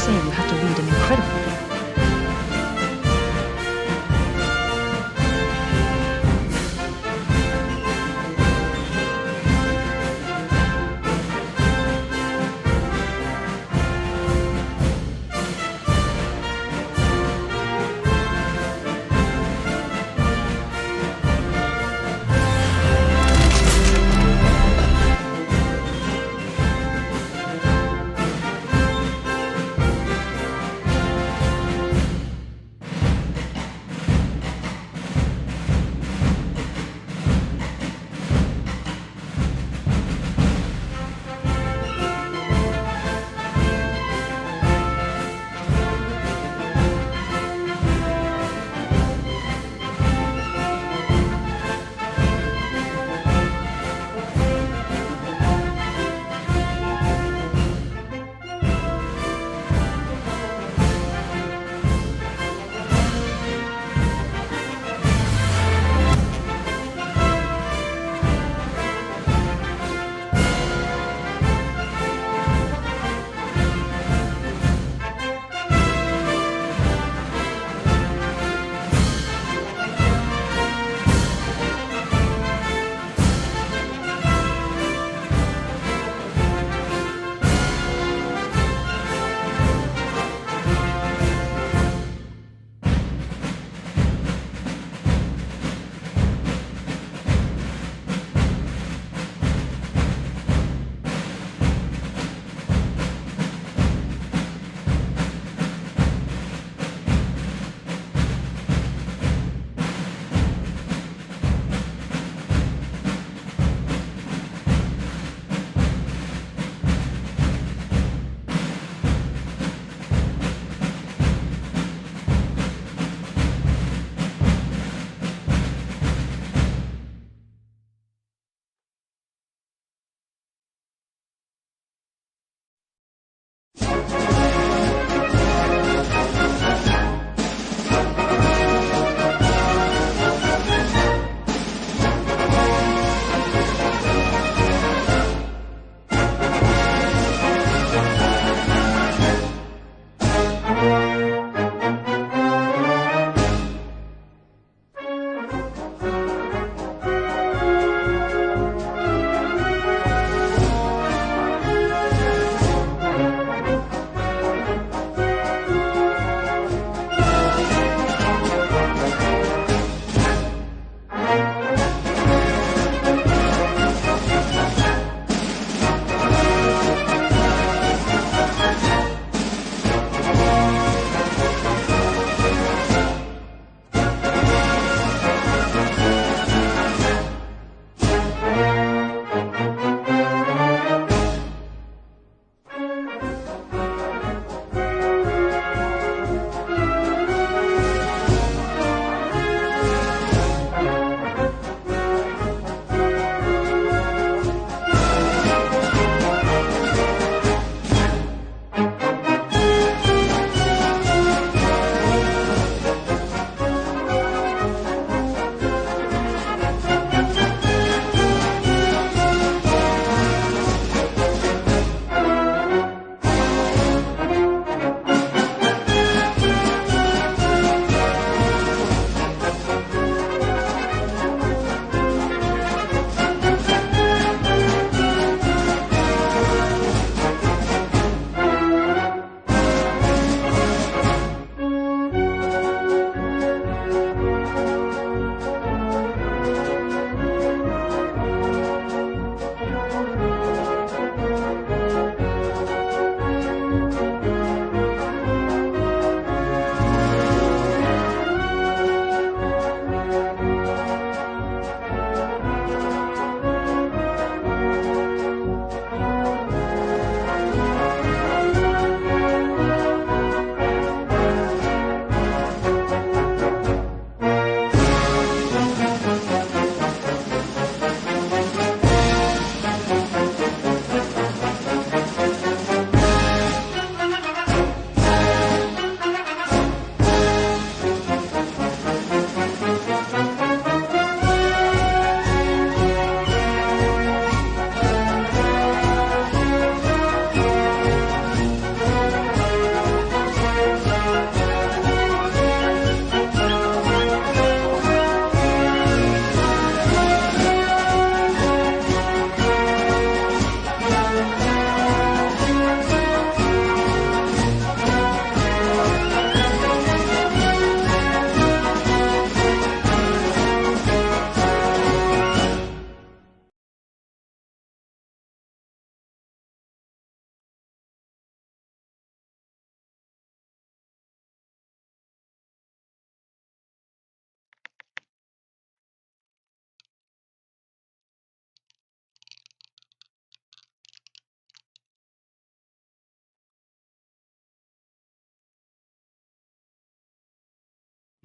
say you had to read an incredible book.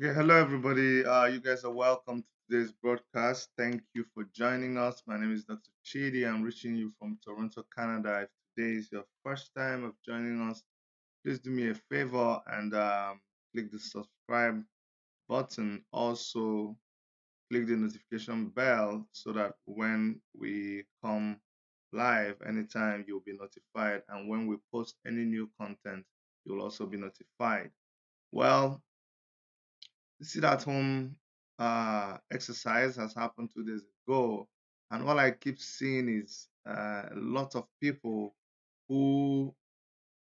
Yeah, hello everybody. You guys are welcome to today's broadcast. Thank you for joining us. My name is Dr. Chidi. I'm reaching you from Toronto, Canada. If today is your first time of joining us, please do me a favor and click the subscribe button. Also, click the notification bell so that when we come live anytime, you'll be notified. And when we post any new content, you'll also be notified. Well, sit at home exercise has happened 2 days ago, and all I keep seeing is a lot of people who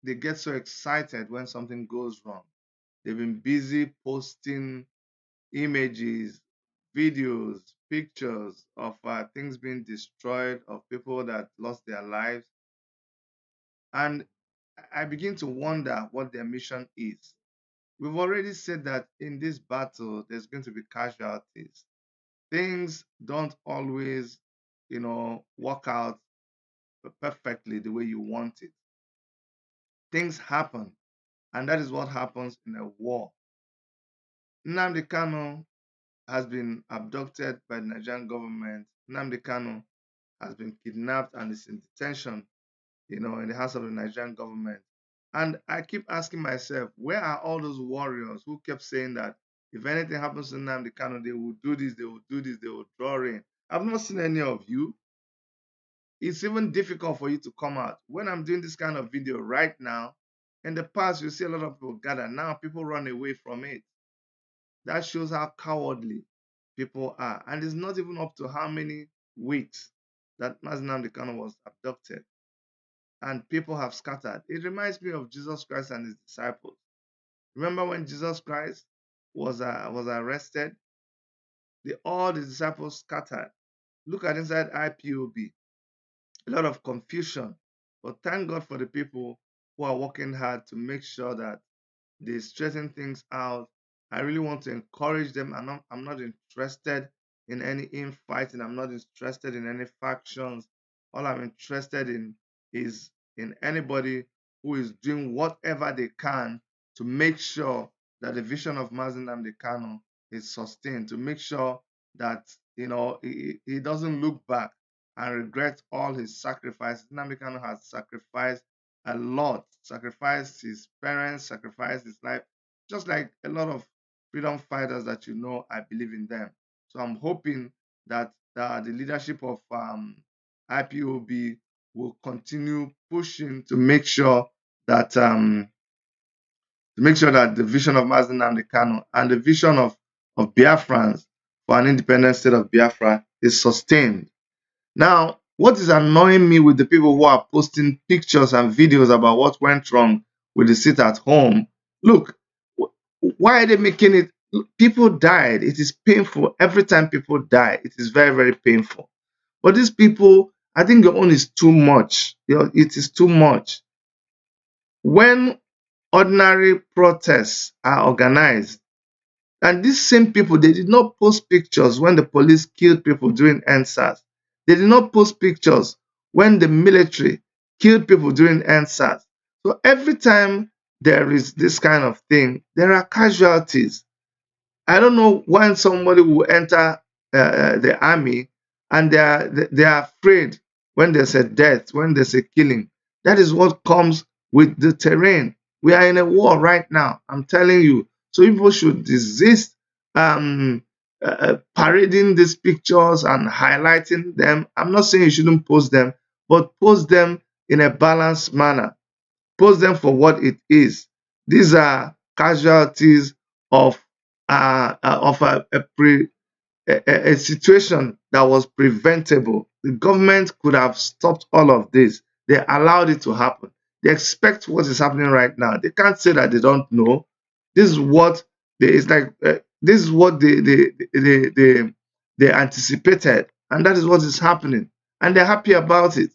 they get so excited when something goes wrong. They've been busy posting images, videos, pictures of things being destroyed, of people that lost their lives, and I begin to wonder what their mission is. We've already said that in this battle, there's going to be casualties. Things don't always, work out perfectly the way you want it. Things happen, and that is what happens in a war. Nnamdi Kanu has been abducted by the Nigerian government. Nnamdi Kanu has been kidnapped and is in detention, in the hands of the Nigerian government. And I keep asking myself, where are all those warriors who kept saying that if anything happens to Nnamdi Kanu, they will do this, they will do this, they will draw in? I've not seen any of you. It's even difficult for you to come out. When I'm doing this kind of video right now, in the past, you see a lot of people gather. Now people run away from it. That shows how cowardly people are. And it's not even up to how many weeks that Mazi Nnamdi Kanu was abducted. And people have scattered. It reminds me of Jesus Christ and his disciples. Remember when Jesus Christ was arrested? All the disciples scattered. Look at inside IPOB. A lot of confusion. But thank God for the people who are working hard to make sure that they straighten things out. I really want to encourage them. I'm not interested in any infighting. I'm not interested in any factions. All I'm interested in is in anybody who is doing whatever they can to make sure that the vision of Mazi Nnamdi Kanu is sustained, to make sure that he doesn't look back and regret all his sacrifices. Nnamdi Kanu has sacrificed a lot, sacrificed his parents, sacrificed his life, just like a lot of freedom fighters that I believe in them. So I'm hoping that the leadership of IPOB will continue pushing to make sure that the vision of Mazi Nnamdi Kanu and the vision of Biafrans for an independent state of Biafra is sustained. Now, what is annoying me with the people who are posting pictures and videos about what went wrong with the sit at home? Look, why are they making it? People died. It is painful. Every time people die, it is very, very painful. But these people, I think your own is too much. It is too much. When ordinary protests are organized, and these same people, they did not post pictures when the police killed people during NSAS. They did not post pictures when the military killed people during NSAS. So every time there is this kind of thing, there are casualties. I don't know when somebody will enter the army and they are afraid when there's a death, when there's a killing. That is what comes with the terrain. We are in a war right now. I'm telling you. So people should desist parading these pictures and highlighting them. I'm not saying you shouldn't post them, but post them in a balanced manner. Post them for what it is. These are casualties of a situation that was preventable. The government could have stopped all of this. They allowed it to happen. They expect what is happening right now. They can't say that they don't know. This is what this is what they anticipated, and that is what is happening, and they're happy about it.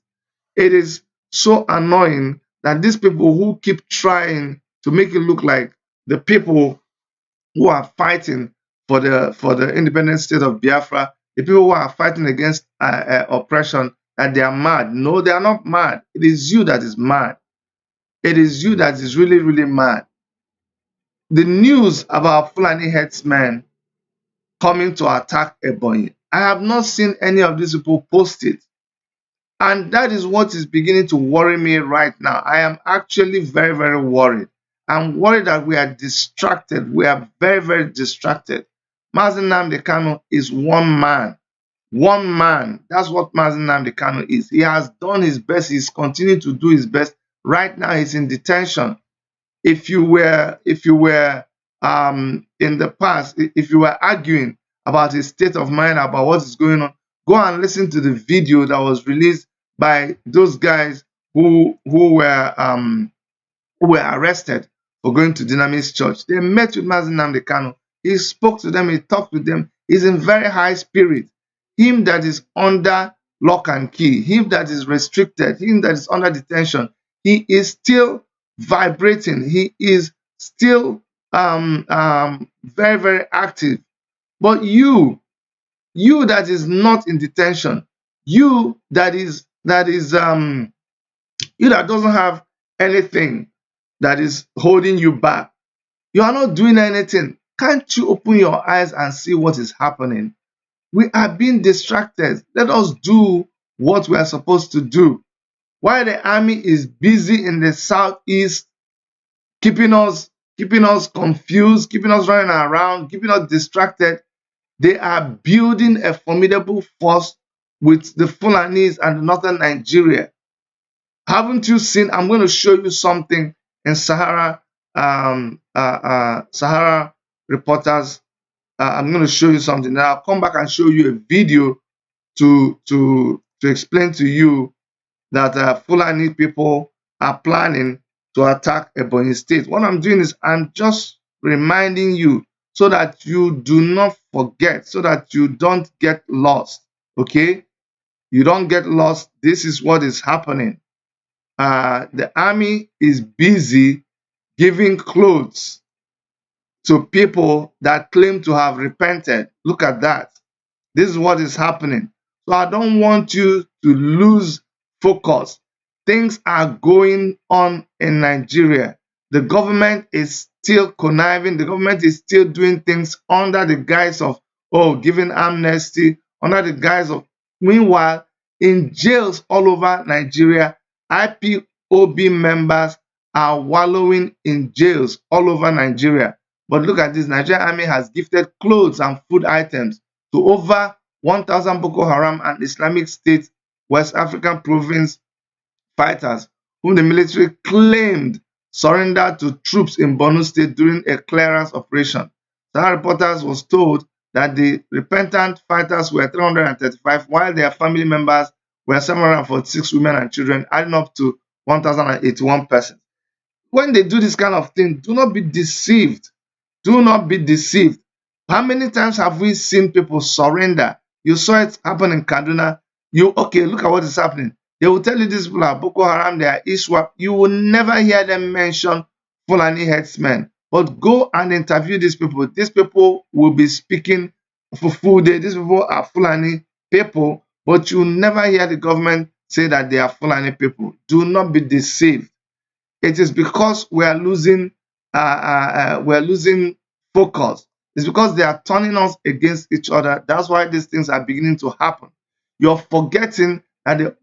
It is so annoying that these people who keep trying to make it look like the people who are fighting for the independent state of Biafra, the people who are fighting against oppression, that they are mad. No, they are not mad. It is you that is mad. It is you that is really, really mad. the news about Fulani headsmen coming to attack Ebonyi. I have not seen any of these people post it. And that is what is beginning to worry me right now. I am actually very, very worried. I'm worried that we are distracted. We are very, very distracted. Mazi Nnamdi Kanu is one man. One man. That's what Mazi Nnamdi Kanu is. He has done his best. He's continuing to do his best. Right now, he's in detention. If you were in the past, if you were arguing about his state of mind, about what is going on, go and listen to the video that was released by those guys who were arrested for going to Dynamis Church. They met with Mazi Nnamdi Kanu. He spoke to them, he talked with them. He's in very high spirit. Him that is under lock and key, him that is restricted, him that is under detention, he is still vibrating. He is still very, very active. But you that is not in detention, you that doesn't have anything that is holding you back, you are not doing anything. Can't you open your eyes and see what is happening? We are being distracted. Let us do what we are supposed to do. While the army is busy in the southeast, keeping us confused, keeping us running around, keeping us distracted, they are building a formidable force with the Fulanis and northern Nigeria. Haven't you seen? I'm going to show you something in Sahara Sahara Reporters. I'm going to show you something. Now I'll come back and show you a video to explain to you that Fulani people are planning to attack Ebonyi State. What I'm doing is I'm just reminding you so that you do not forget, so that you don't get lost. Okay? You don't get lost. This is what is happening. The army is busy giving clothes to people that claim to have repented. Look at that. This is what is happening. So I don't want you to lose focus. Things are going on in Nigeria. The government is still conniving. The government is still doing things under the guise of, giving amnesty, under the guise of, meanwhile, in jails all over Nigeria, IPOB members are wallowing in jails all over Nigeria. But look at this, Nigerian army has gifted clothes and food items to over 1,000 Boko Haram and Islamic State West African province fighters whom the military claimed surrendered to troops in Borno State during a clearance operation. Sahara Reporters was told that the repentant fighters were 335, while their family members were 746 women and children, adding up to 1,081 persons. When they do this kind of thing, do not be deceived. Do not be deceived. How many times have we seen people surrender? You saw it happen in Kaduna. Look at what is happening. They will tell you these people are Boko Haram, they are ISWAP. You will never hear them mention Fulani headsmen. But go and interview these people. These people will be speaking for full day. These people are Fulani people, but you will never hear the government say that they are Fulani people. Do not be deceived. It is because we are losing focus. It's because they are turning us against each other. That's why these things are beginning to happen. You're forgetting that the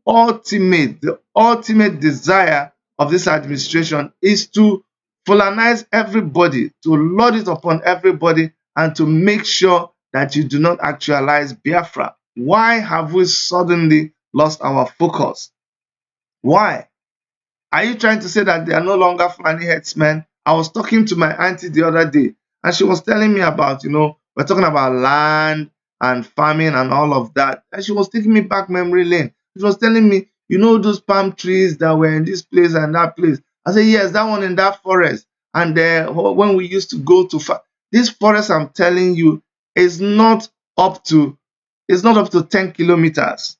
ultimate desire of this administration is to Fulanize everybody, to load it upon everybody, and to make sure that you do not actualize Biafra. Why have we suddenly lost our focus? Why? Are you trying to say that they are no longer Fulani headsmen? I was talking to my auntie the other day, and she was telling me about, we're talking about land and farming and all of that. And she was taking me back memory lane. She was telling me, those palm trees that were in this place and that place. I said, yes, that one in that forest. And when we used to go to this forest, I'm telling you, is not up to 10 kilometers.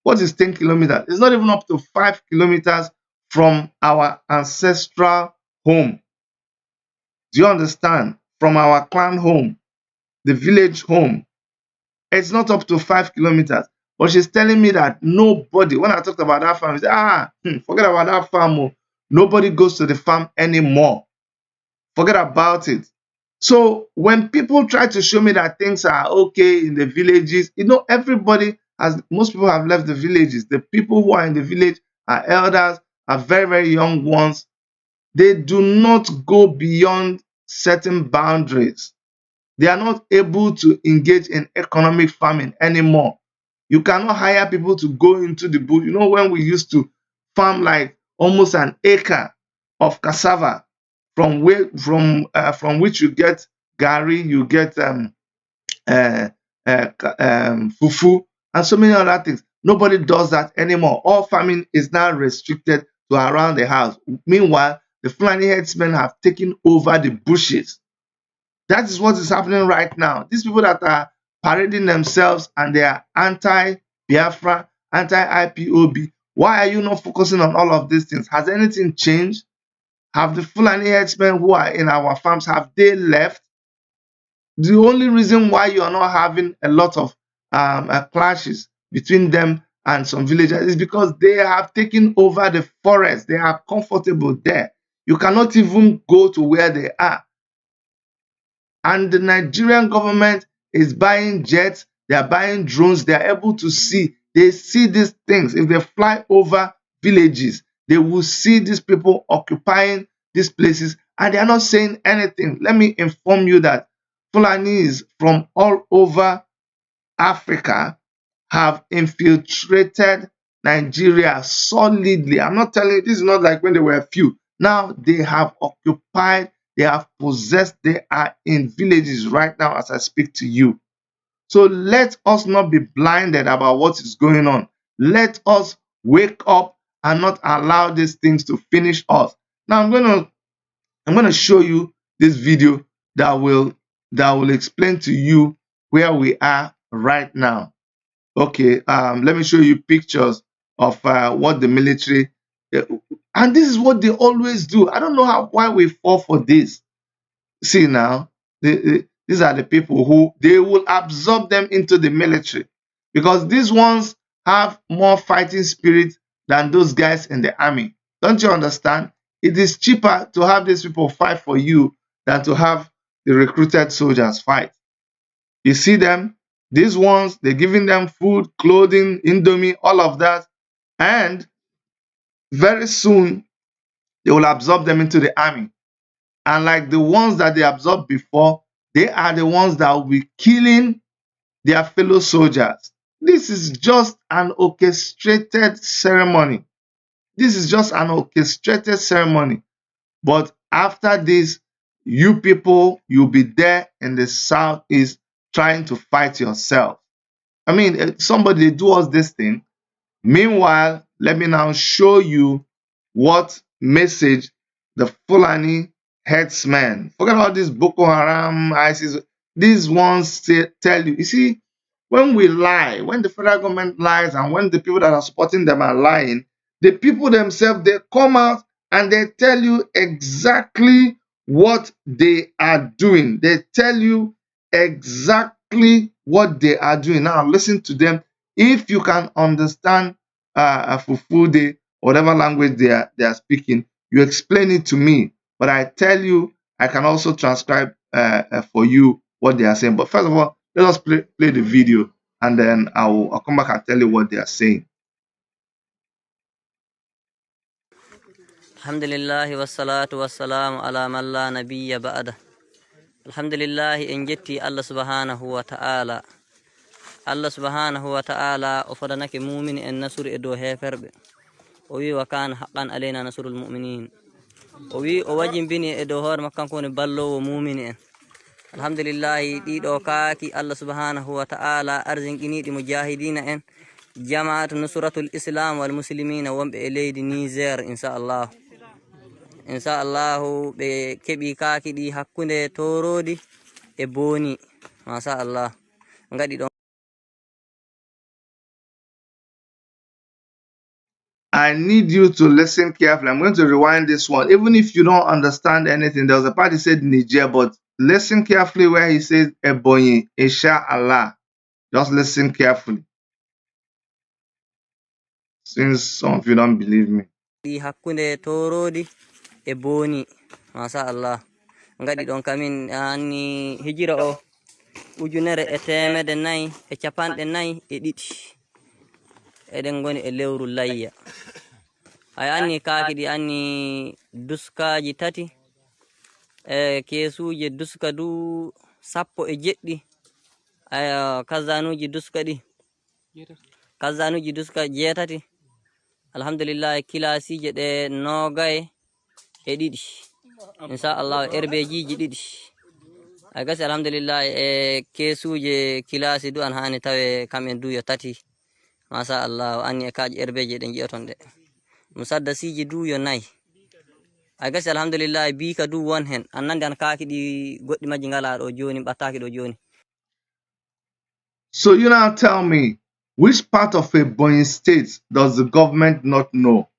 What is 10 kilometers? It's not even up to 5 kilometers from our ancestral home. Do you understand? From our clan home, the village home. It's not up to 5 kilometers. But she's telling me that nobody, when I talked about that farm, she said, forget about that farm. Nobody goes to the farm anymore Forget about it. So when people try to show me that things are okay in the villages, everybody has, most people have left the villages. The people who are in the village are elders, are very, very young ones. They do not go beyond certain boundaries. They are not able to engage in economic farming anymore. You cannot hire people to go into the bush. When we used to farm like almost an acre of cassava, from which you get gari, you get fufu, and so many other things. Nobody does that anymore. All farming is now restricted to around the house. Meanwhile, the Fulani herdsmen have taken over the bushes. That is what is happening right now. These people that are parading themselves and they are anti-Biafra, anti-IPOB, why are you not focusing on all of these things? Has anything changed? Have the Fulani herdsmen who are in our farms, have they left? The only reason why you are not having a lot of clashes between them and some villagers is because they have taken over the forest. They are comfortable there. You cannot even go to where they are. And the Nigerian government is buying jets, they are buying drones, they are able to see. They see these things. If they fly over villages, they will see these people occupying these places, and they are not saying anything. Let me inform you that Fulanis from all over Africa have infiltrated Nigeria solidly. I'm not telling you, this is not like when there were a few. Now they have occupied, they have possessed, they are in villages right now as I speak to you. So let us not be blinded about what is going on. Let us wake up and not allow these things to finish us. Now I'm gonna show you this video that will explain to you where we are right now. Okay, let me show you pictures of what the military, uh, and this is what they always do. I don't know why we fall for this. See now, these are the people who they will absorb them into the military because these ones have more fighting spirit than those guys in the army. Don't you understand? It is cheaper to have these people fight for you than to have the recruited soldiers fight. You see them, these ones, they're giving them food, clothing, indomie, all of that. And very soon, they will absorb them into the army. And like the ones that they absorbed before, they are the ones that will be killing their fellow soldiers. This is just an orchestrated ceremony. This is just an orchestrated ceremony. But after this, you people, you'll be there in the southeast trying to fight yourself. I mean, somebody do us this thing. Meanwhile, let me now show you what message the Fulani headsmen, forget about this Boko Haram, ISIS, these ones tell you. You see, when we lie, when the federal government lies and when the people that are supporting them are lying, the people themselves, they come out and they tell you exactly what they are doing. They tell you exactly what they are doing. Now, listen to them. If you can understand Fufude, whatever language they are speaking, you explain it to me. But I tell you, I can also transcribe for you what they are saying. But first of all, let us play the video, and then I'll come back and tell you what they are saying. Alhamdulillah wassalatu wassalamu ala man la nabiyya ba'da. Alhamdulillah en jetti Allah subhanahu wa ta'ala. Allah subhanahu wa ta'ala o fadanake mu'mini en nasru e do heferbe. O wi wa kana haqqan alaina nasrul mu'minin. O wi o wajimbini e do hor makkan ko ne ballowo mu'mini en. Alhamdulillah ɗiɗo kaaki Allah subhanahu wa ta'ala arzinqiniɗi mujahidina en jama'atu nusratul islam wal muslimina wonɓe e leydi Niger inchallah. Inchallah ɓe keɓi kaaki ɗi hakkunde torodi e boni machallah ngaɗi ɗon. I need you to listen carefully. I'm going to rewind this one. Even if you don't understand anything, there was a part he said Niger, but listen carefully where he says Ebonyi, Inshallah. Just listen carefully. Since some of you don't believe me. Ɗi hakkunde torodi e boni machallah ngaɗi ɗon kamin anni hijira o ujunere e temede nayyi e capanɗe nayyi e ɗiɗi eɗen goni e lewru layya ay anni kaaki ɗi anni duskaji tati e kesuji duska du sappo e jeɗɗi aya kasanuji duska ɗi kasanuji duska jeetati alhamdulillahi kilasije ɗe nogay e ɗiɗi inchallahu herbejiji ɗiɗi ay gasi alhamdulillah e kesuje kilasi du an hani tawe kamɓe du yo tati machallah anni e kaji herbeje ɗe jiyaton ɗe musaddasiji du yo nayyi ay gasi alhamdulillah bika du won hen an nandi an kaaki ɗi goɗɗi majji ngala ɗo joni ɓattaki ɗo joni. So you now tell me, which part of Ebonyi state does the government not know?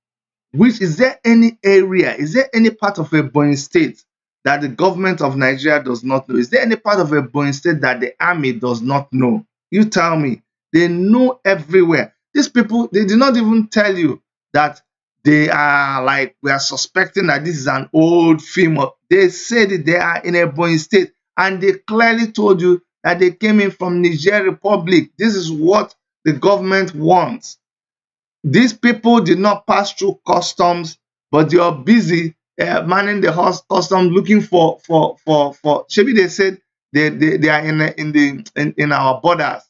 Is there any area, is there any part of Ebonyi state that the government of Nigeria does not know? Is there any part of Ebonyi state that the army does not know? You tell me. They know everywhere. These people, they did not even tell you that they are like, we are suspecting that this is an old film. They said that they are in Ebonyi state, and they clearly told you that they came in from Niger Republic. This is what the government wants. These people did not pass through customs, but they are busy manning the customs, looking for. Maybe they said they are in our borders.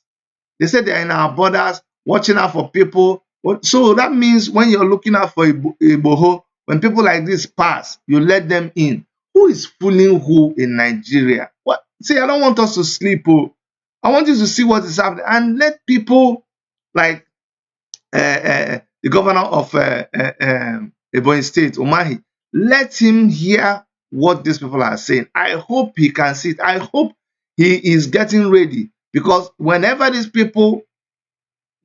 They said they are in our borders, watching out for people. So that means when you're looking out for Iboho, when people like this pass, you let them in. Who is fooling who in Nigeria? What? See, I don't want us to sleep. Oh. I want you to see what is happening and let people like the governor of Ebonyi State, Umahi, let him hear what these people are saying. I hope he can see it. I hope he is getting ready, because whenever these people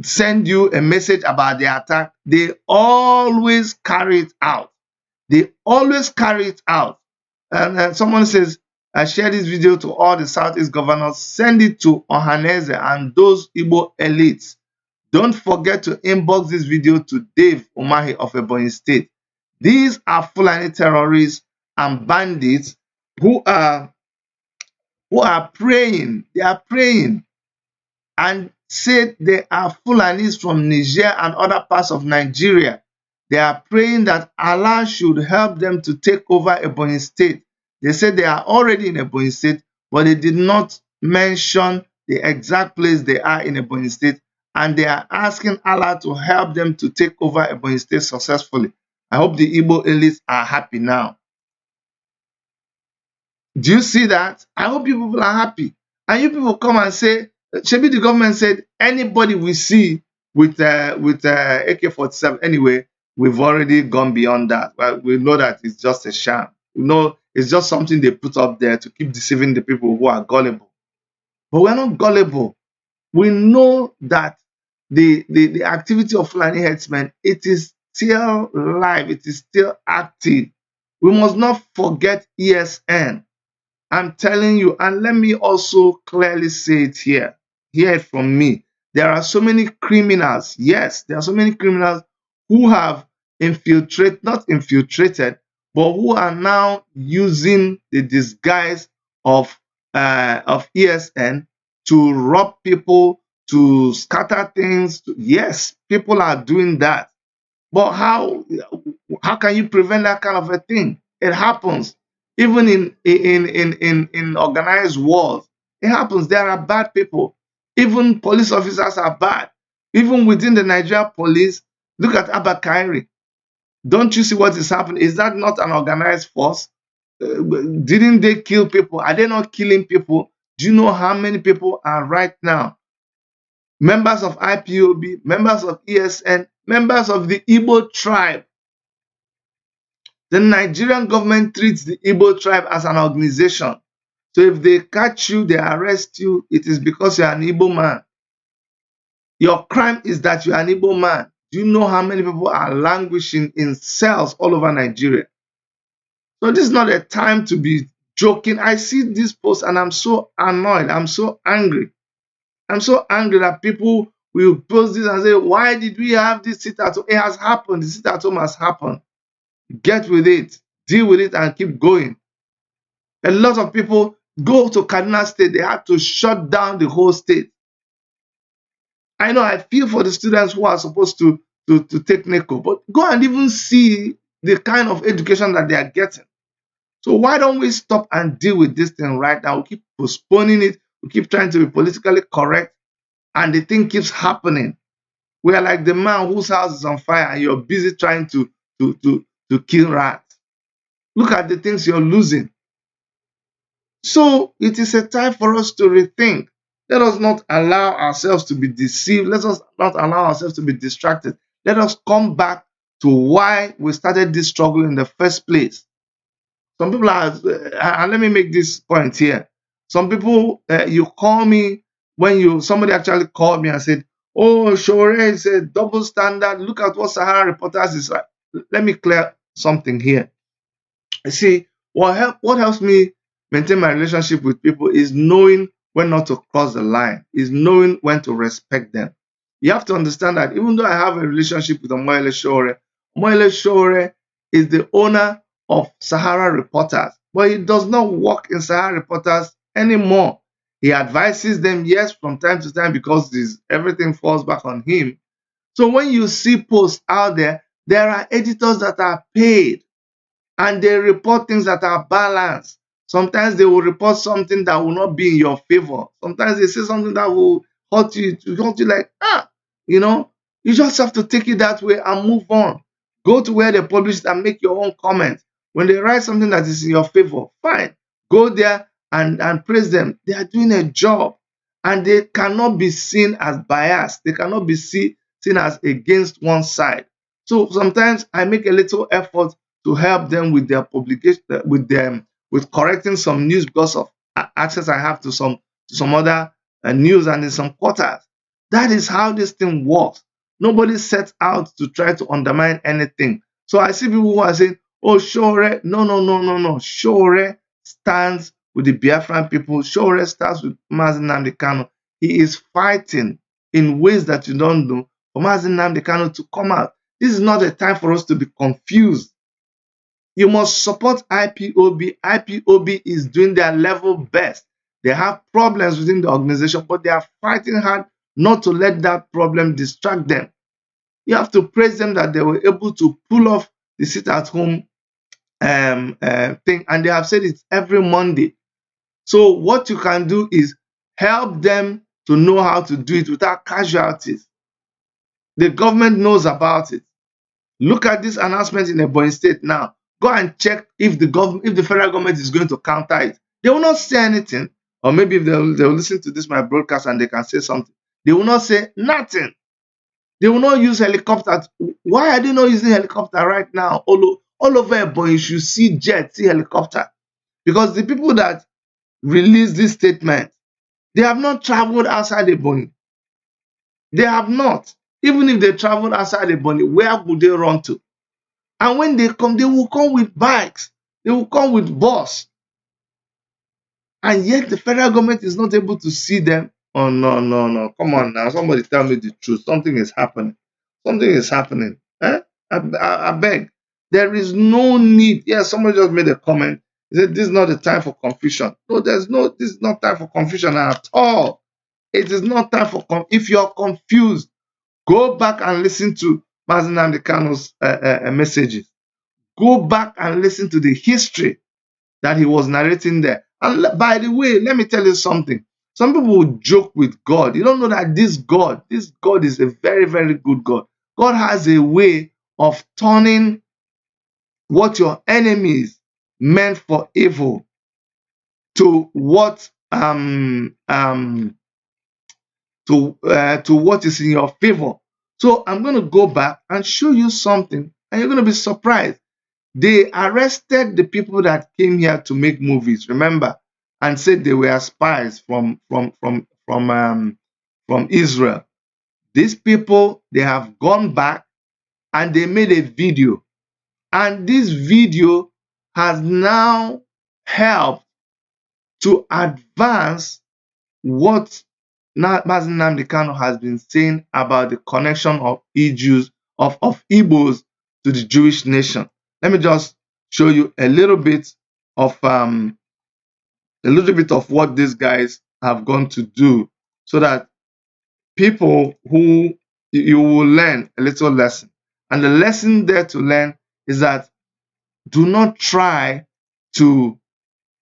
send you a message about the attack, they always carry it out. They always carry it out. And someone says, I share this video to all the Southeast governors, send it to Ohaneze and those Igbo elites. Don't forget to inbox this video to Dave Umahi of Ebonyi State. These are Fulani terrorists and bandits who are praying. They are praying and said they are Fulanis from Niger and other parts of Nigeria. They are praying that Allah should help them to take over Ebonyi State. They said they are already in Ebonyi State, but they did not mention the exact place they are in Ebonyi State, and they are asking Allah to help them to take over Ebonyi State successfully. I hope the Igbo elites are happy now. Do you see that? I hope you people are happy. And you people come and say, maybe the government said anybody we see with AK-47, anyway, we've already gone beyond that. Well, we know that it's just a sham. We know it's just something they put up there to keep deceiving the people who are gullible. But we're not gullible. We know that the activity of Fulani headsmen, it is still live, it is still active. We must not forget ESN. I'm telling you, and let me also clearly say it here. Hear it from me. There are so many criminals. Yes, there are so many criminals who have not infiltrated, but who are now using the disguise of ESN to rob people, to scatter things. Yes, people are doing that. But how can you prevent that kind of a thing? It happens. Even in organized wars, it happens. There are bad people. Even police officers are bad. Even within the Nigeria police, look at Abba Kairi. Don't you see what is happening? Is that not an organized force? Didn't they kill people? Are they not killing people? Do you know how many people are right now? Members of IPOB, members of ESN, members of the Igbo tribe. The Nigerian government treats the Igbo tribe as an organization. So if they catch you, they arrest you, it is because you're an Igbo man. Your crime is that you're an Igbo man. Do you know how many people are languishing in cells all over Nigeria? So this is not a time to be joking. I see this post and I'm so annoyed. I'm so angry. I'm so angry that people will post this and say, why did we have this sit at home? It has happened. The sit at home has happened. Get with it, deal with it, and keep going. A lot of people go to Kaduna State, they had to shut down the whole state. I know I feel for the students who are supposed to take NECO, but go and even see the kind of education that they are getting. So why don't we stop and deal with this thing right now? We keep postponing it. We keep trying to be politically correct, and the thing keeps happening. We are like the man whose house is on fire, and you're busy trying to kill rats. Look at the things you're losing. So it is a time for us to rethink. Let us not allow ourselves to be deceived. Let us not allow ourselves to be distracted. Let us come back to why we started this struggle in the first place. Some people are, and let me make this point here. Some people, you call me when somebody actually called me and said, "Oh, Shore is a double standard. Look at what Sahara Reporters is like." Let me clear something here. You see, what helps me maintain my relationship with people is knowing when not to cross the line, is knowing when to respect them. You have to understand that even though I have a relationship with Omoyele Shore is the owner of Sahara Reporters, but he does not work in Sahara Reporters anymore. He advises them, yes, from time to time, because everything falls back on him. So when you see posts out there, there are editors that are paid and they report things that are balanced. Sometimes they will report something that will not be in your favor. Sometimes they say something that will hurt you, like, you know, you just have to take it that way and move on. Go to where they publish it and make your own comments. When they write something that is in your favor, fine. Go there and praise them. They are doing a job and they cannot be seen as biased. They cannot be seen as against one side. So sometimes I make a little effort to help them with their publication, with correcting some news because of access I have to some other news and in some quarters. That is how this thing works. Nobody sets out to try to undermine anything. So I see people who are saying, "Oh, Shore, no. Shore stands with the Biafran people. Shore stands with Mazi Nnamdi Kanu. He is fighting in ways that you don't know for Mazi Nnamdi Kanu to come out. This is not a time for us to be confused. You must support IPOB. IPOB is doing their level best. They have problems within the organization, but they are fighting hard not to let that problem distract them. You have to praise them that they were able to pull off the sit-at-home thing, and they have said it's every Monday. So what you can do is help them to know how to do it without casualties. The government knows about it. Look at this announcement in Ebonyi State now. Go and check if the federal government is going to counter it. They will not say anything. Or maybe if they'll listen to this my broadcast and they can say something. They will not say nothing. They will not use helicopters. Why are they not using helicopter right now? All over Ebonyi, you should see jet, see helicopter. Because the people that released this statement, they have not traveled outside Ebonyi. They have not. Even if they traveled outside Ebonyi, where would they run to? And when they come, they will come with bikes. They will come with bus. And yet the federal government is not able to see them. Oh, no. Come on now. Somebody tell me the truth. Something is happening. Something is happening. Eh? I beg. There is no need. Yes, somebody just made a comment. He said, this is not the time for confusion. No, this is not time for confusion at all. It is not time for if you're confused, go back and listen to Mazi Nnamdi Kanu's messages. Go back and listen to the history that he was narrating there. And by the way, let me tell you something. Some people will joke with God. You don't know that this God is a very, very good God. God has a way of turning what your enemies meant for evil to what to what is in your favor. So I'm going to go back and show you something, and you're going to be surprised. They arrested the people that came here to make movies, remember, and said they were spies from Israel. These people, they have gone back and they made a video, and this video has now helped to advance what Mazi Nnamdi Kanu has been saying about the connection of Igbos to the Jewish nation. Let me just show you a little bit of a little bit of what these guys have gone to do so that people who you will learn a little lesson. And the lesson there to learn is that do not try to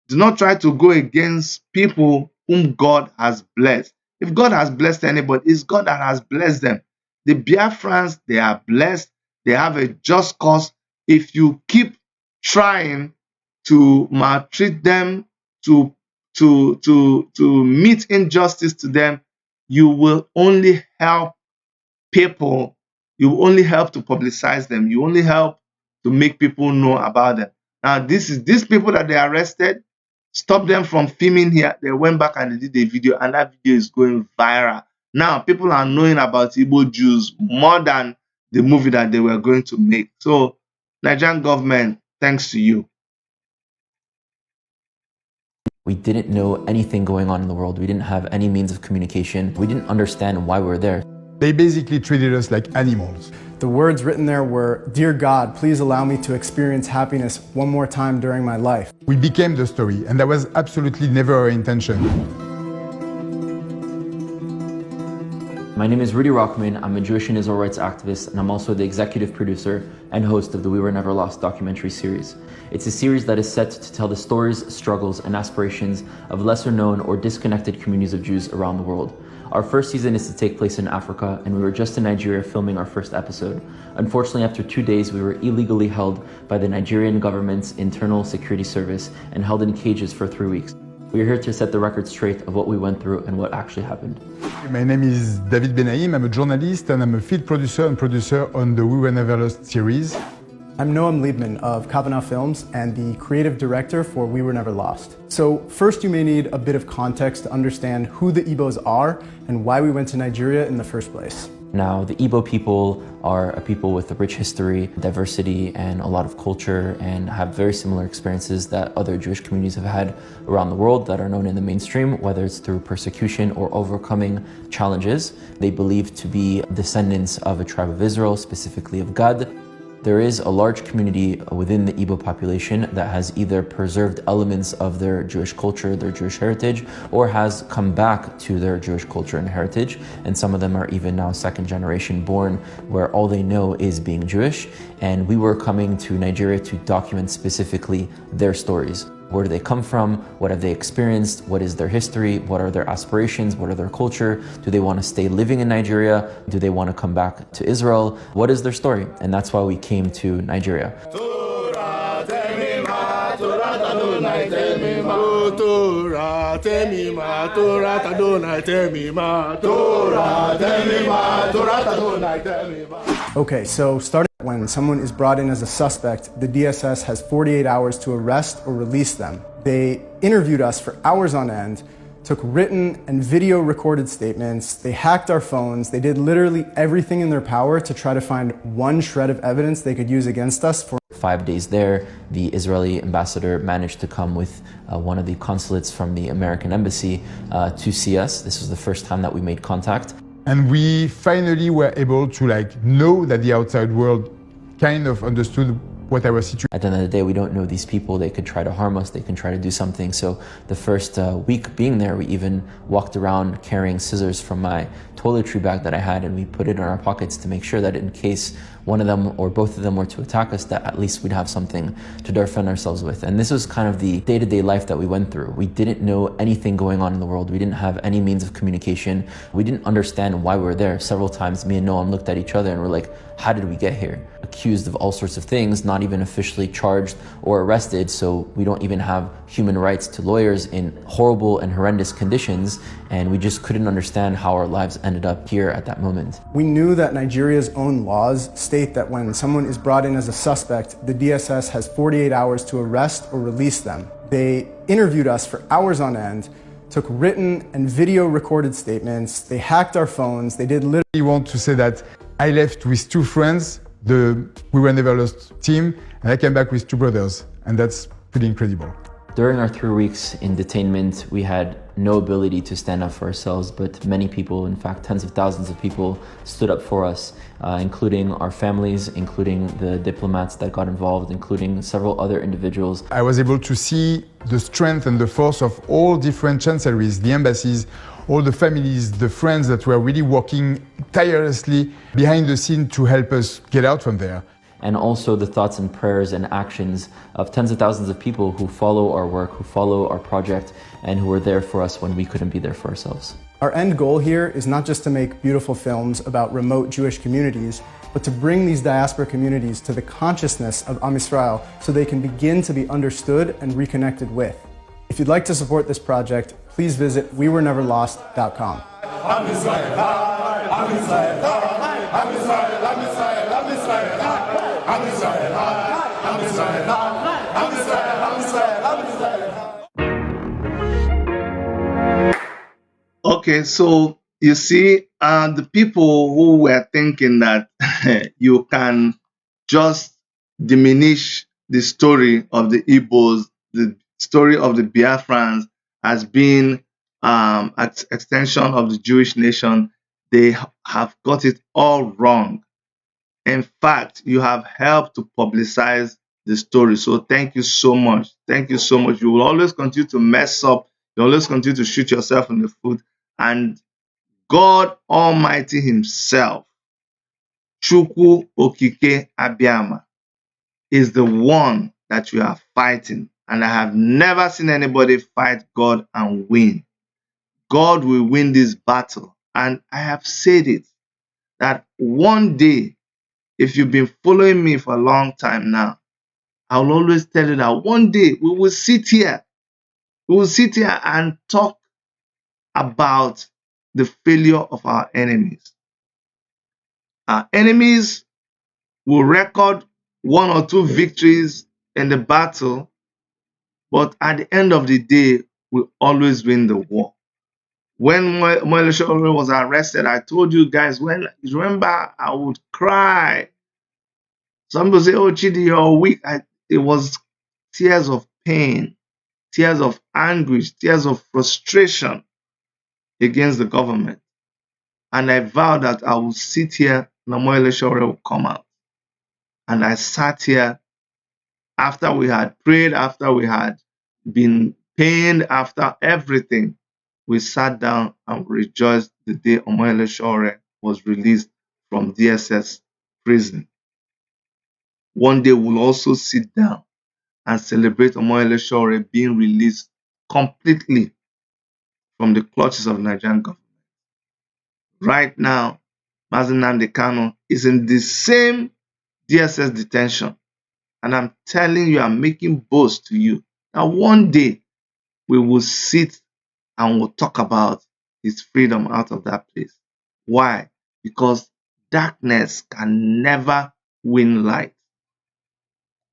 go against people whom God has blessed. If God has blessed anybody, it's God that has blessed them. The Biafrans, they are blessed. They have a just cause. If you keep trying to maltreat them, to meet injustice to them, you will only help people. You will only help to publicize them. You only help to make people know about them. Now, these people that they arrested, stop them from filming here. They went back and they did a video, and that video is going viral. Now, people are knowing about Igbo Jews more than the movie that they were going to make. So, Nigerian government, thanks to you. We didn't know anything going on in the world. We didn't have any means of communication. We didn't understand why we were there. They basically treated us like animals. The words written there were, "Dear God, please allow me to experience happiness one more time during my life." We became the story, and that was absolutely never our intention. My name is Rudy Rockman. I'm a Jewish and Israel rights activist, and I'm also the executive producer and host of the We Were Never Lost documentary series. It's a series that is set to tell the stories, struggles, and aspirations of lesser known or disconnected communities of Jews around the world. Our first season is to take place in Africa, and we were just in Nigeria filming our first episode. Unfortunately, after 2 days, we were illegally held by the Nigerian government's internal security service and held in cages for 3 weeks. We are here to set the record straight of what we went through and what actually happened. My name is David Benaim. I'm a journalist and I'm a field producer and producer on the We Were Never Lost series. I'm Noam Liebman of Kavanaugh Films and the creative director for We Were Never Lost. So first you may need a bit of context to understand who the Igbos are and why we went to Nigeria in the first place. Now, the Igbo people are a people with a rich history, diversity, and a lot of culture, and have very similar experiences that other Jewish communities have had around the world that are known in the mainstream, whether it's through persecution or overcoming challenges. They believe to be descendants of a tribe of Israel, specifically of Gad. There is a large community within the Igbo population that has either preserved elements of their Jewish culture, their Jewish heritage, or has come back to their Jewish culture and heritage. And some of them are even now second generation born, where all they know is being Jewish. And we were coming to Nigeria to document specifically their stories. Where do they come from? What have they experienced? What is their history? What are their aspirations? What are their culture? Do they want to stay living in Nigeria? Do they want to come back to Israel? What is their story? And that's why we came to Nigeria. Okay, so starting when someone is brought in as a suspect, the DSS has 48 hours to arrest or release them. They interviewed us for hours on end, took written and video recorded statements, they hacked our phones, they did literally everything in their power to try to find one shred of evidence they could use against us. For 5 days there, the Israeli ambassador managed to come with one of the consulates from the American embassy to see us. This was the first time that we made contact. And we finally were able to know that the outside world kind of understood what our situation. At the end of the day, we don't know these people. They could try to harm us. They can try to do something. So the first week being there, we even walked around carrying scissors from my toiletry bag that I had, and we put it in our pockets to make sure that in case one of them or both of them were to attack us, that at least we'd have something to defend ourselves with. And this was kind of the day-to-day life that we went through. We didn't know anything going on in the world. We didn't have any means of communication. We didn't understand why we were there. Several times, me and Noam looked at each other and were like, how did we get here? Accused of all sorts of things, not even officially charged or arrested, so we don't even have human rights to lawyers in horrible and horrendous conditions, and we just couldn't understand how our lives ended up here at that moment. we knew that Nigeria's own laws state that when someone is brought in as a suspect, the DSS has 48 hours to arrest or release them. They interviewed us for hours on end, took written and video recorded statements, they hacked our phones, they did literally. I want to say that I left with 2 friends, the We Were Never Lost team, and I came back with 2 brothers, and that's pretty incredible. During our 3 weeks in detainment, we had no ability to stand up for ourselves, but many people, in fact, tens of thousands of people stood up for us, including our families, including the diplomats that got involved, including several other individuals. I was able to see the strength and the force of all different chancelleries, the embassies, all the families, the friends that were really working tirelessly behind the scene to help us get out from there. And also the thoughts and prayers and actions of tens of thousands of people who follow our work, who follow our project, and who are there for us when we couldn't be there for ourselves. Our end goal here is not just to make beautiful films about remote Jewish communities, but to bring these diaspora communities to the consciousness of Am Yisrael so they can begin to be understood and reconnected with. If you'd like to support this project, please visit wewereneverlost.com. Okay, so you see, the people who were thinking that you can just diminish the story of the Igbos, the story of the Biafrans as being an extension of the Jewish nation, they have got it all wrong. In fact, you have helped to publicize the story. So thank you so much. Thank you so much. You will always continue to mess up. You always continue to shoot yourself in the foot. And God Almighty Himself, Chukwu Okike Abiyama, is the one that you are fighting. And I have never seen anybody fight God and win. God will win this battle. And I have said it, that one day, if you've been following me for a long time now, I will always tell you that one day we will sit here. We will sit here and talk about the failure of our enemies. Our enemies will record one or two victories in the battle, but at the end of the day, we always win the war. When Moele Sowore was arrested, I told you guys, remember, I would cry. Some people say, oh, Chidi, you're weak. It was tears of pain, tears of anguish, tears of frustration against the government. And I vowed that I would sit here and Moele Sowore will come out. And I sat here after we had prayed, after we had been pained, after everything. We sat down and rejoiced the day Moele Sowore was released from DSS prison. One day we'll also sit down and celebrate Moele Sowore being released completely from the clutches of the Nigerian government. Right now, Mazi Nnamdi Kanu is in the same DSS detention. And I'm telling you, I'm making boast to you that one day we will sit and we'll talk about his freedom out of that place. Why? Because darkness can never win light.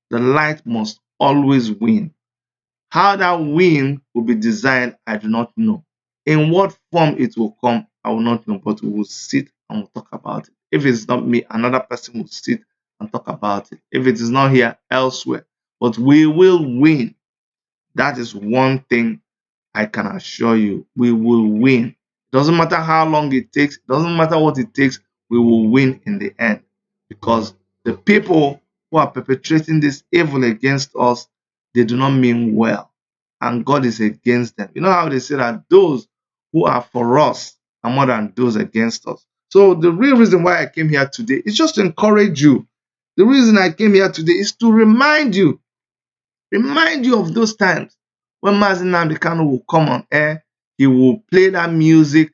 The light must always win. How that win will be designed, I do not know. In what form it will come, I will not know, but we will sit and we'll talk about it. If it's not me, another person will sit and talk about it. If it is not here, elsewhere. But we will win. That is one thing I can assure you. We will win. It doesn't matter how long it takes. It doesn't matter what it takes. We will win in the end. Because the people who are perpetrating this evil against us, they do not mean well. And God is against them. You know how they say that those who are for us are more than those against us. So the real reason why I came here today is just to encourage you. The reason I came here today is to remind you of those times when Mazi Nnamdi Kanu will come on air, he will play that music,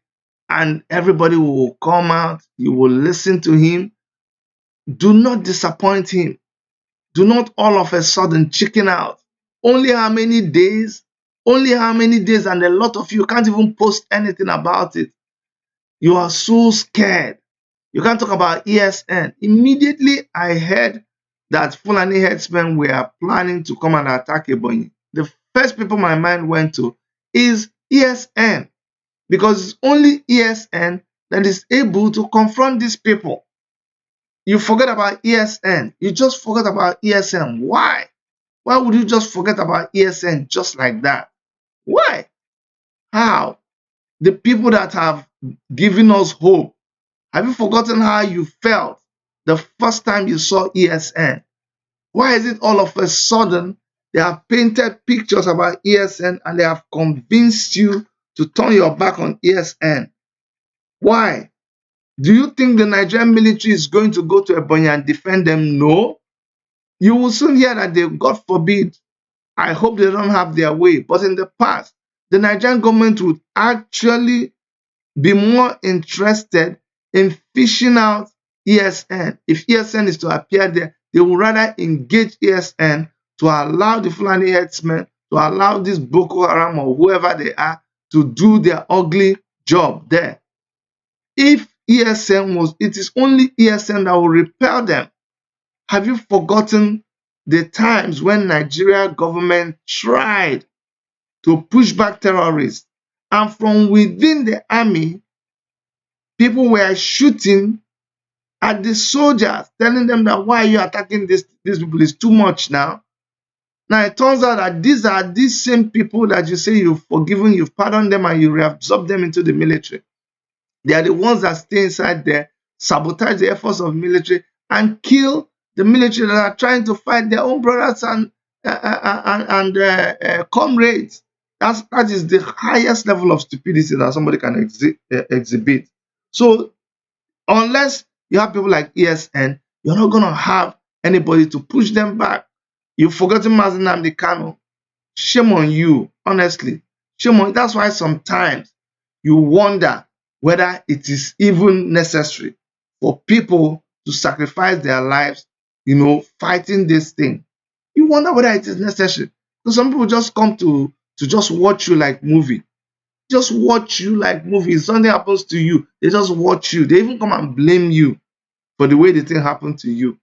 and everybody will come out, you will listen to him. Do not disappoint him. Do not all of a sudden chicken out. Only how many days? Only how many days? And a lot of you can't even post anything about it. You are so scared. You can't talk about ESN. Immediately I heard that Fulani headsmen were planning to come and attack Ebonyi. The first people my mind went to is ESN. Because it's only ESN that is able to confront these people. You forget about ESN. You just forget about ESN. Why? Why would you just forget about ESN just like that? Why? How? The people that have given us hope. Have you forgotten how you felt the first time you saw ESN? Why is it all of a sudden they have painted pictures about ESN and they have convinced you to turn your back on ESN? Why? Do you think the Nigerian military is going to go to Ebonyi and defend them? No. You will soon hear that they, God forbid, I hope they don't have their way. But in the past, the Nigerian government would actually be more interested in fishing out ESN. If ESN is to appear there, they would rather engage ESN to allow the Fulani herdsmen, to allow this Boko Haram or whoever they are to do their ugly job there. If ESN was, it is only ESN that will repel them. Have you forgotten the times when Nigeria government tried to push back terrorists, and from within the army, people were shooting at the soldiers, telling them that why are you attacking these people? It's too much now. Now it turns out that these are these same people that you say you've forgiven, you've pardoned them, and you reabsorb them into the military. They are the ones that stay inside there, sabotage the efforts of military, and kill the military that are trying to fight their own brothers and comrades. That is the highest level of stupidity that somebody can exhibit. So unless you have people like ESN, you're not going to have anybody to push them back. You've forgotten Mazi Nnamdi Kanu. Shame on you, honestly. Shame on you. That's why sometimes you wonder whether it is even necessary for people to sacrifice their lives, fighting this thing. You wonder whether it is necessary. Because some people just come to just watch you like movie. Just watch you like movie. If something happens to you, they just watch you. They even come and blame you for the way the thing happened to you.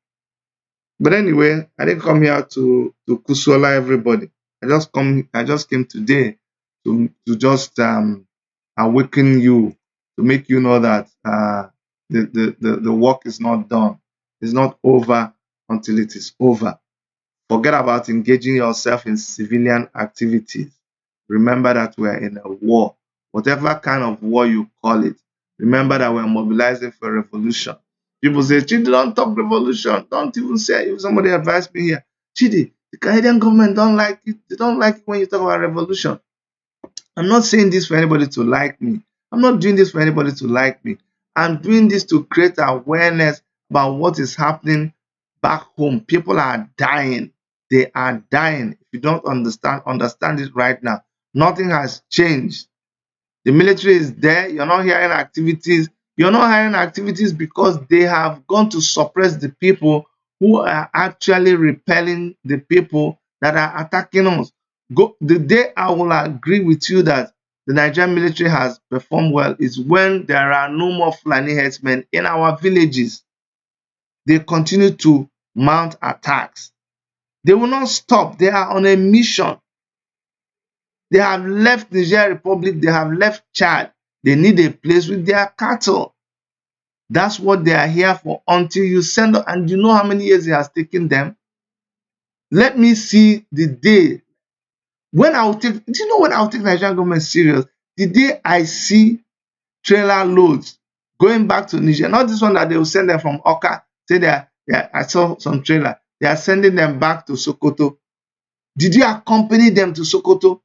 But anyway, I didn't come here to kusola everybody. I just came today to just awaken you, to make you know that the work is not done. It's not over until it is over. Forget about engaging yourself in civilian activities. Remember that we're in a war. Whatever kind of war you call it, remember that we're mobilizing for a revolution. People say, Chidi, don't talk revolution. Don't even say it. If somebody advised me here, Chidi, the Canadian government don't like it. They don't like it when you talk about revolution. I'm not saying this for anybody to like me. I'm not doing this for anybody to like me. I'm doing this to create awareness about what is happening back home. People are dying. They are dying. If you don't understand it right now. Nothing has changed. The military is there. You're not hearing activities. You're not hearing activities because they have gone to suppress the people who are actually repelling the people that are attacking us. The day I will agree with you that the Nigerian military has performed well is when there are no more Fulani herdsmen in our villages. They continue to mount attacks. They will not stop. They are on a mission. They have left Niger Republic. They have left Chad. They need a place with their cattle. That's what they are here for until you send them. And you know how many years it has taken them? Let me see the day when I will take, do you know when I will take Nigerian government serious? The day I see trailer loads going back to Niger, not this one that they will send them from Oka. Say I saw some trailer. They are sending them back to Sokoto. Did you accompany them to Sokoto?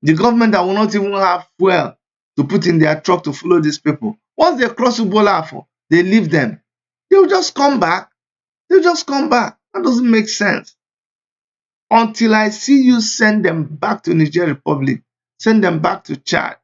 The government that will not even have fuel to put in their truck to follow these people. Once they cross Ubola, they leave them. They will just come back. They'll just come back. That doesn't make sense. Until I see you send them back to Niger Republic, send them back to Chad,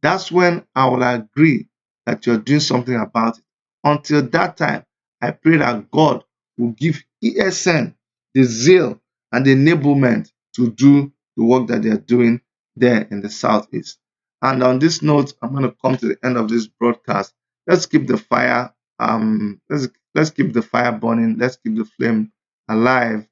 that's when I will agree that you're doing something about it. Until that time, I pray that God will give ESN the zeal and the enablement to do the work that they're doing there in the Southeast. And on this note, I'm going to come to the end of this broadcast. Let's keep the fire, let's keep the fire burning. Let's keep the flame alive,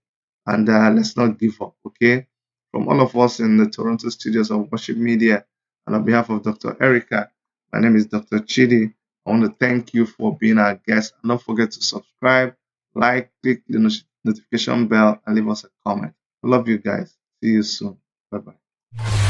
and let's not give up, okay? From all of us in the Toronto studios of Worship Media, and on behalf of Dr. Erica, my name is Dr. Chidi. I want to thank you for being our guest. And don't forget to subscribe, like, click the notification bell, and leave us a comment. I love you guys. See you soon. Bye-bye.